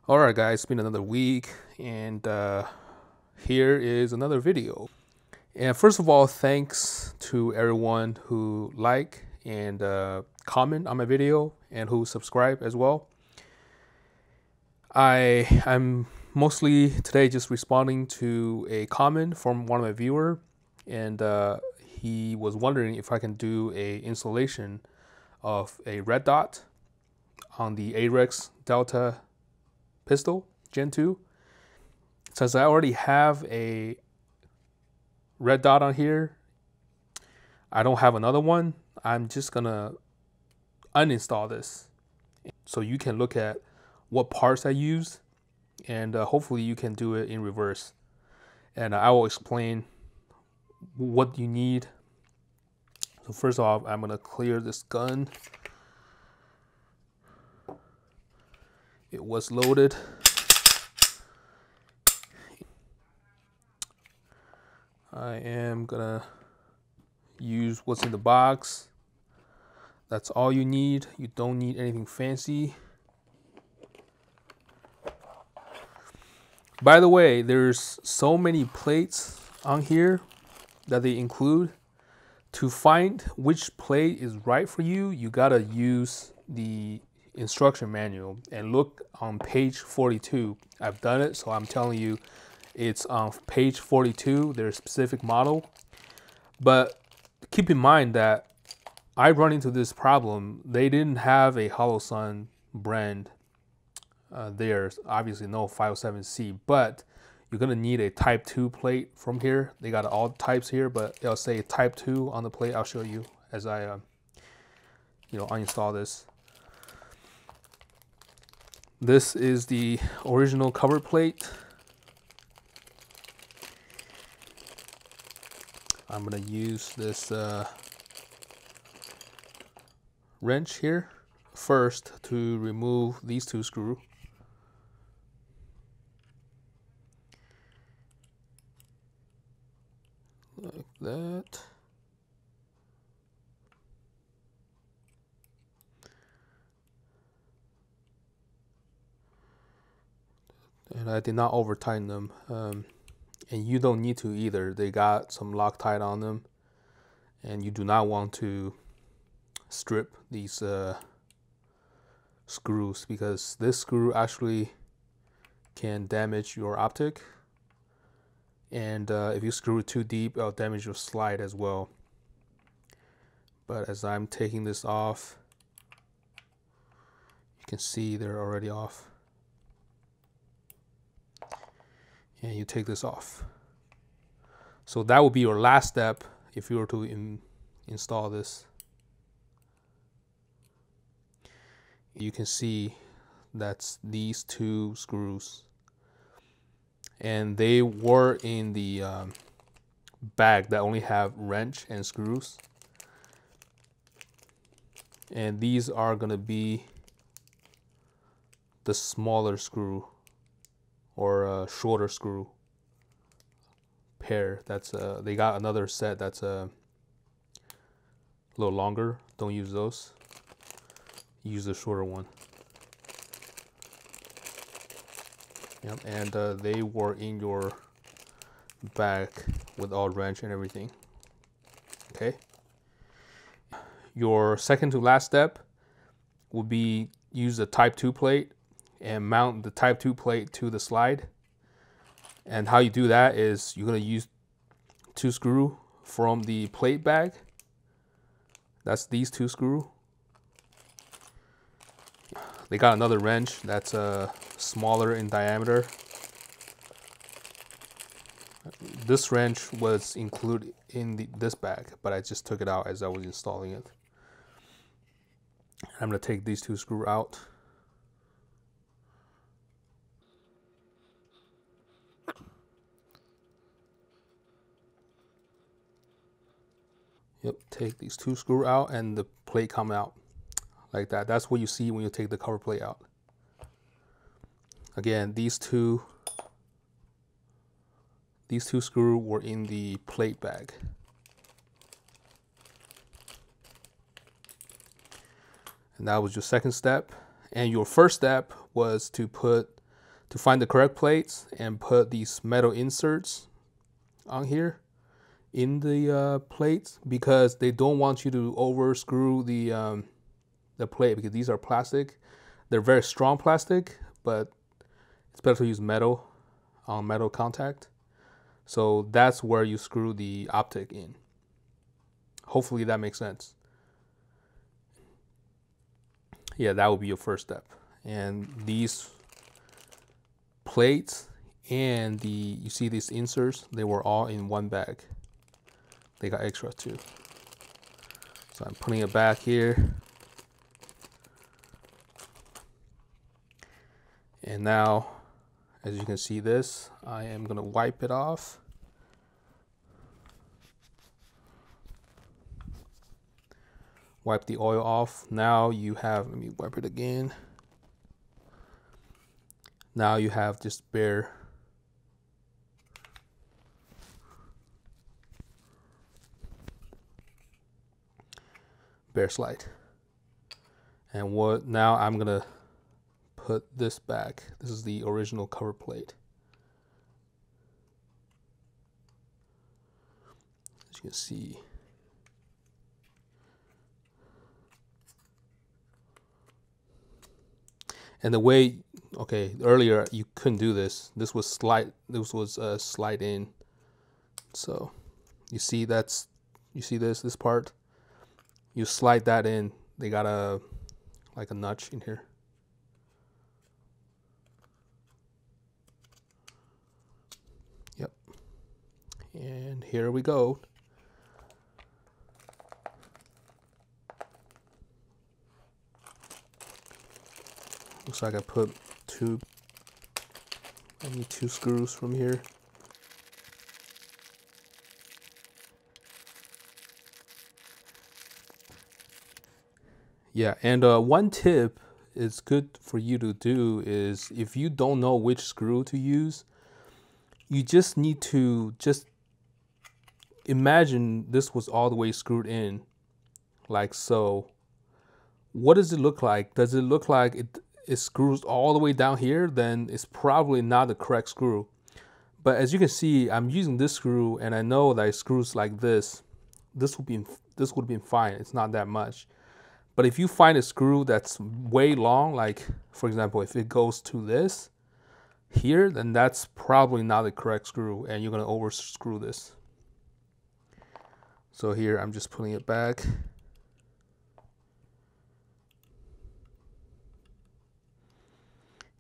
Alright guys, it's been another week and here is another video. And first of all, thanks to everyone who like and comment on my video and who subscribe as well. I'm mostly today just responding to a comment from one of my viewers, and he was wondering if I can do a installation of a red dot on the Arex Delta pistol Gen 2. Since I already have a red dot on here, I don't have another one. I'm just gonna uninstall this so you can look at what parts I use, and hopefully you can do it in reverse. And I will explain what you need. So first off, I'm gonna clear this gun. It was loaded. I am gonna use what's in the box. That's all you need. You don't need anything fancy. By the way, there's so many plates on here that they include. To find which plate is right for you, you gotta use the instruction manual and look on page 42. I've done it, so I'm telling you, it's on page 42, their specific model. But keep in mind that I run into this problem. They didn't have a Holosun brand there's obviously no 507C, but you're gonna need a type 2 plate from here. They got all types here, but it'll say type 2 on the plate. I'll show you as I uninstall this. This is the original cover plate. I'm gonna use this wrench here first to remove these two screws. Like that. And I did not over tighten them. And you don't need to either. They got some Loctite on them, and you do not want to strip these screws, because this screw actually can damage your optic, and if you screw it too deep, it'll damage your slide as well. But as I'm taking this off, you can see they're already off. And you take this off. So that would be your last step if you were to install this. You can see that's these two screws, and they were in the bag that only have wrench and screws, and these are gonna be the smaller screw, or shorter screw pair. That's they got another set that's a little longer. Don't use those. Use the shorter one. Yep, and they were in your bag with all wrench and everything. Okay. Your second to last step would be use the type 2 plate and mount the type 2 plate to the slide. And how you do that is you're going to use two screws from the plate bag. That's these two screws. They got another wrench that's smaller in diameter. This wrench was included in this bag, but I just took it out as I was installing it. I'm going to take these two screws out. Yep, take these two screws out and the plate come out like that. That's what you see when you take the cover plate out. Again, these two screws were in the plate bag. And that was your second step. And your first step was to put to find the correct plates and put these metal inserts on here in the plates, because they don't want you to over screw the plate, because these are plastic. They're very strong plastic, but it's better to use metal on metal contact. So that's where you screw the optic in. Hopefully that makes sense. Yeah, that would be your first step. And these plates and you see these inserts, they were all in one bag. They got extra too. So I'm putting it back here. And now, as you can see this, I am gonna wipe it off. Wipe the oil off. Now you have, let me wipe it again. Now you have just bare slide. And what now I'm gonna put this back. This is the original cover plate. As you can see. And the way, okay, earlier you couldn't do this. This was slide in. So you see this part. You slide that in. They got like a notch in here. Yep. And here we go. Looks like I put I need 2 screws from here. Yeah, and one tip is good for you to do is, if you don't know which screw to use, you just need to just imagine this was all the way screwed in, like so. What does it look like? Does it look like it screws all the way down here? Then it's probably not the correct screw. But as you can see, I'm using this screw, and I know that it screws like this. This would have been fine. It's not that much. But if you find a screw that's way long, like for example, if it goes to this here, then that's probably not the correct screw, and you're gonna over screw this. So here I'm just putting it back.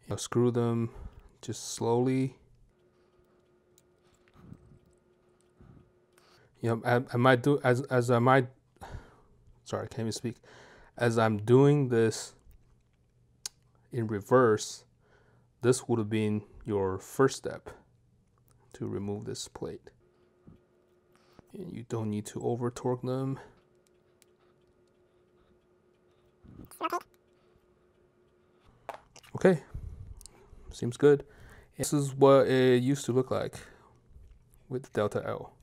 I'll screw them just slowly. You know, I might do as I might. Sorry, I can't even speak. As I'm doing this in reverse, this would have been your first step to remove this plate. And you don't need to over torque them. Okay, seems good. This is what it used to look like with Delta L.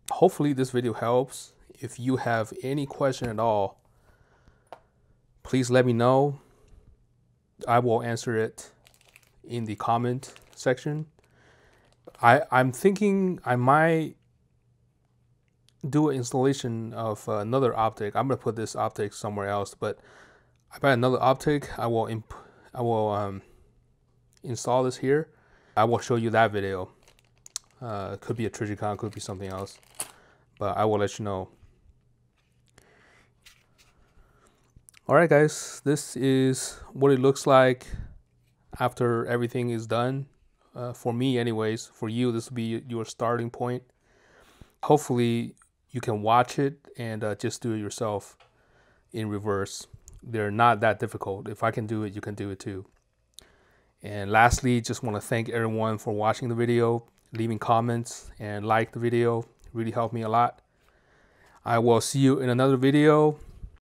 Hopefully this video helps. If you have any question at all, please let me know. I will answer it in the comment section. I'm thinking I might do an installation of another optic. I'm gonna put this optic somewhere else, but I buy another optic. I will install this here. I will show you that video. It could be a Trigicon, could be something else, but I will let you know. All right, guys, this is what it looks like after everything is done. For me anyways. For you, this will be your starting point. Hopefully you can watch it and just do it yourself in reverse. They're not that difficult. If I can do it, you can do it too. And lastly, just want to thank everyone for watching the video, leaving comments, and like the video. It really helped me a lot. I will see you in another video.